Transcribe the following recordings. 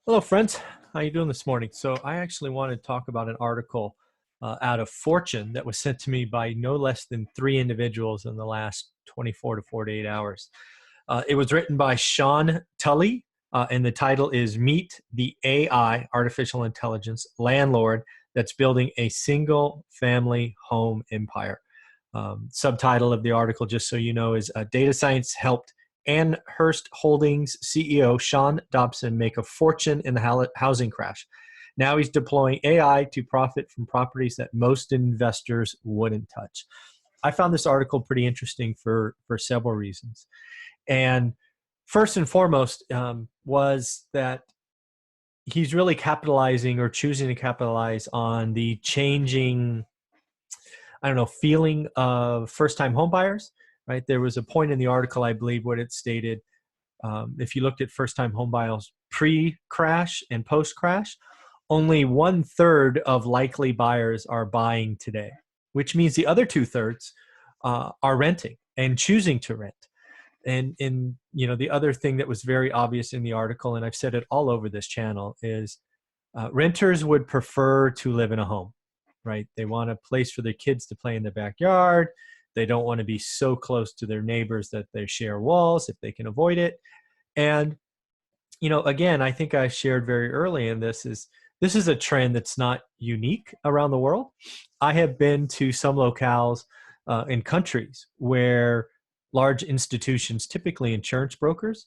Hello, friends. How you doing this morning? So I actually want to talk about an article out of Fortune that was sent to me by no less than three individuals in the last 24 to 48 hours. It was written by Sean Tully, and the title is Meet the AI, Artificial Intelligence Landlord That's Building a Single Family Home Empire. Subtitle of the article, just so you know, is Data Science Helped Amherst Holdings CEO Sean Dobson make a fortune in the housing crash. Now he's deploying AI to profit from properties that most investors wouldn't touch. I found this article pretty interesting for several reasons. And first and foremost was that he's really capitalizing or choosing to capitalize on the changing, feeling of first-time homebuyers. Right, there was a point in the article, I believe, what it stated. If you looked at first-time homebuyers pre-crash and post-crash, only 1/3 of likely buyers are buying today, which means the other 2/3 are renting and choosing to rent. And the other thing that was very obvious in the article, and I've said it all over this channel, is renters would prefer to live in a home. Right, they want a place for their kids to play in the backyard. They don't want to be so close to their neighbors that they share walls if they can avoid it. And, again, I think I shared very early in this is a trend that's not unique around the world. I have been to some locales in countries where large institutions, typically insurance brokers,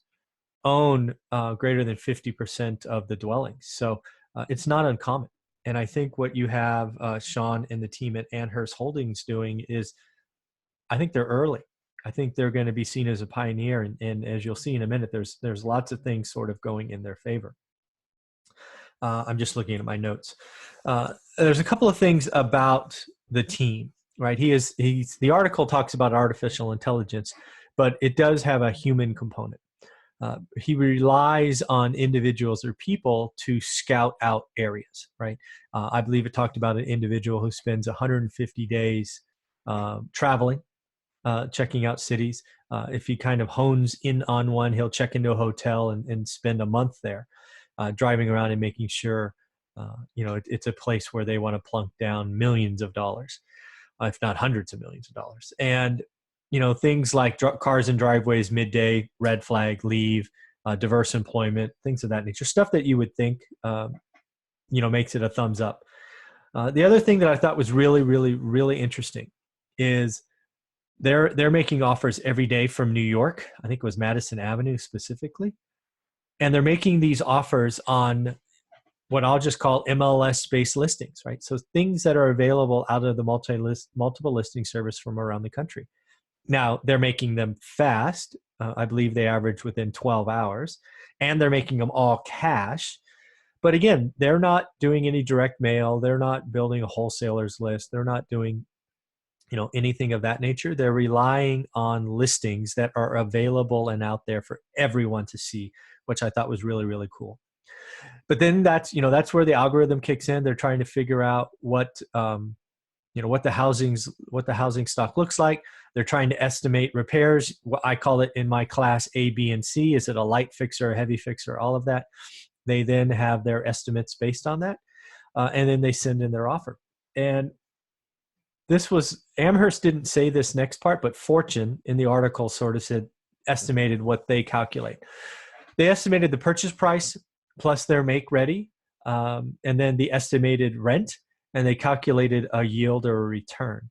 own greater than 50% of the dwellings. So it's not uncommon. And I think what you have Sean and the team at Amherst Holdings doing is, I think they're early. I think they're going to be seen as a pioneer, and as you'll see in a minute, there's lots of things sort of going in their favor. I'm just looking at my notes. There's a couple of things about the team, right? The article talks about artificial intelligence, but it does have a human component. He relies on individuals or people to scout out areas, right? I believe it talked about an individual who spends 150 days traveling, checking out cities. If he kind of hones in on one, he'll check into a hotel and spend a month there, driving around and making sure, it's a place where they want to plunk down millions of dollars, if not hundreds of millions of dollars. And, things like cars and driveways, midday, red flag, leave, diverse employment, things of that nature, stuff that you would think, makes it a thumbs up. The other thing that I thought was really, really, really interesting is they're making offers every day from New York. I think it was Madison Avenue specifically. And they're making these offers on what I'll just call MLS-based listings, right? So things that are available out of the multiple listing service from around the country. Now, they're making them fast. I believe they average within 12 hours. And they're making them all cash. But again, they're not doing any direct mail. They're not building a wholesalers list. They're not doing anything of that nature. They're relying on listings that are available and out there for everyone to see, which I thought was really, really cool. But then that's where the algorithm kicks in. They're trying to figure out what the housing stock looks like. They're trying to estimate repairs. What I call it in my class A, B, and C. Is it a light fixer, a heavy fixer, all of that? They then have their estimates based on that. And then they send in their offer. And Amherst didn't say this next part, but Fortune in the article sort of estimated what they calculate. They estimated the purchase price plus their make ready, and then the estimated rent, and they calculated a yield or a return.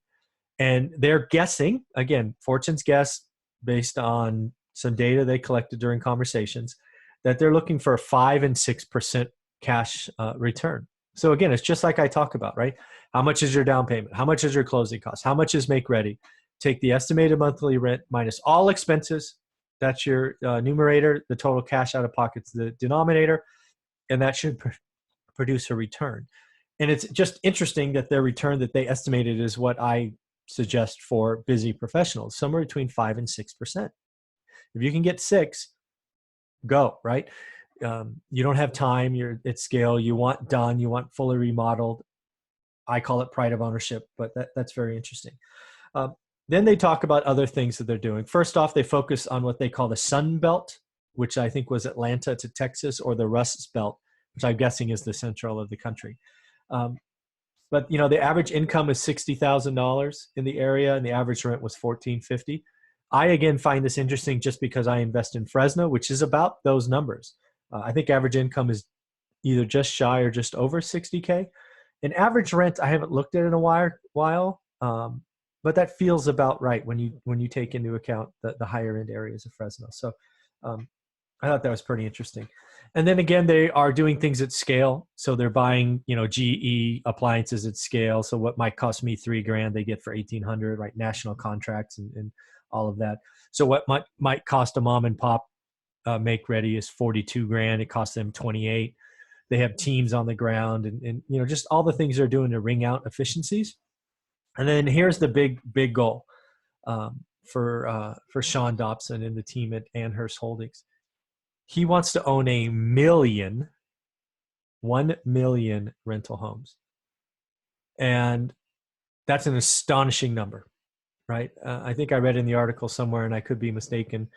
And they're guessing, again, Fortune's guess based on some data they collected during conversations, that they're looking for a 5 and 6% cash return. So again, it's just like I talk about, right? How much is your down payment? How much is your closing cost? How much is make ready? Take the estimated monthly rent minus all expenses. That's your numerator. The total cash out of pocket's the denominator. And that should produce a return. And it's just interesting that their return that they estimated is what I suggest for busy professionals, somewhere between 5 and 6%. If you can get 6, go, right? You don't have time, you're at scale, you want done, you want fully remodeled. I call it pride of ownership, but that's very interesting. Then they talk about other things that they're doing. First off, they focus on what they call the Sun Belt, which I think was Atlanta to Texas, or the Rust Belt, which I'm guessing is the central of the country. Um, but the average income is $60,000 in the area, and the average rent was $1,450. I again find this interesting just because I invest in Fresno, which is about those numbers. I think average income is either just shy or just over 60K. And average rent, I haven't looked at it in a while, but that feels about right when you take into account the higher end areas of Fresno. So um, I thought that was pretty interesting. And then again, they are doing things at scale. So they're buying, GE appliances at scale. So what might cost me $3,000, they get for 1,800, right? National contracts and all of that. So what might cost a mom and pop make ready is 42,000. It costs them 28. They have teams on the ground and just all the things they're doing to wring out efficiencies. And then here's the big goal for Sean Dobson and the team at Amherst Holdings. He wants to own 1 million rental homes. And that's an astonishing number, right? I think I read in the article somewhere, and I could be mistaken,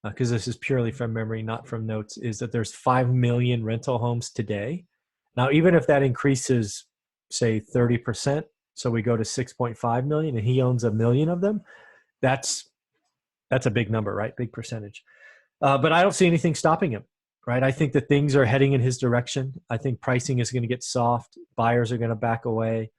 because this is purely from memory, not from notes, is that there's 5 million rental homes today. Now, even if that increases, say, 30%, so we go to 6.5 million, and he owns 1 million of them, that's a big number, right? Big percentage. But I don't see anything stopping him, right? I think that things are heading in his direction. I think pricing is going to get soft. Buyers are going to back away.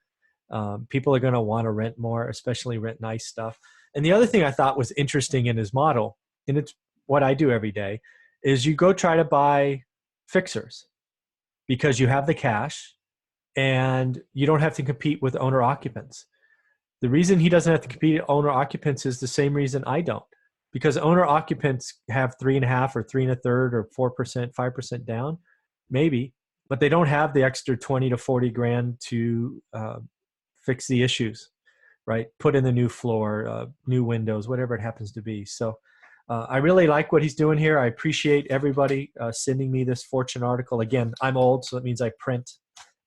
People are going to want to rent more, especially rent nice stuff. And the other thing I thought was interesting in his model, and it's what I do every day, is you go try to buy fixers because you have the cash and you don't have to compete with owner occupants. The reason he doesn't have to compete with owner occupants is the same reason I don't, because owner occupants have 3.5% or 3 1/3 or 4%, 5% down, maybe, but they don't have the extra 20 to 40 grand to fix the issues, right? Put in the new floor, new windows, whatever it happens to be. So I really like what he's doing here. I appreciate everybody sending me this Fortune article. Again, I'm old, so that means I print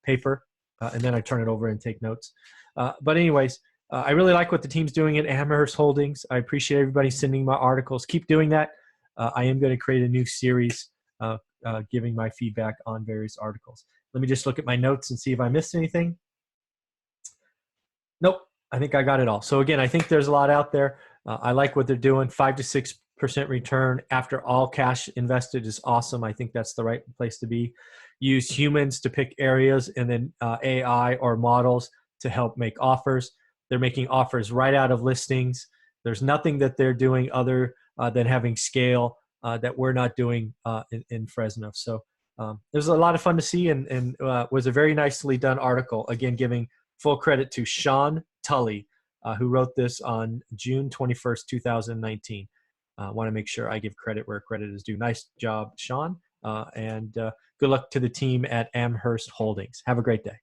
paper and then I turn it over and take notes. But anyways, I really like what the team's doing at Amherst Holdings. I appreciate everybody sending my articles. Keep doing that. I am going to create a new series giving my feedback on various articles. Let me just look at my notes and see if I missed anything. Nope, I think I got it all. So again, I think there's a lot out there. I like what they're doing. 5 to 6% return after all cash invested is awesome. I think that's the right place to be. Use humans to pick areas and then AI or models to help make offers. They're making offers right out of listings. There's nothing that they're doing other than having scale that we're not doing in Fresno. So there's a lot of fun to see and was a very nicely done article. Again, giving full credit to Sean Tully, who wrote this on June 21st, 2019. I want to make sure I give credit where credit is due. Nice job, Sean. And good luck to the team at Amherst Holdings. Have a great day.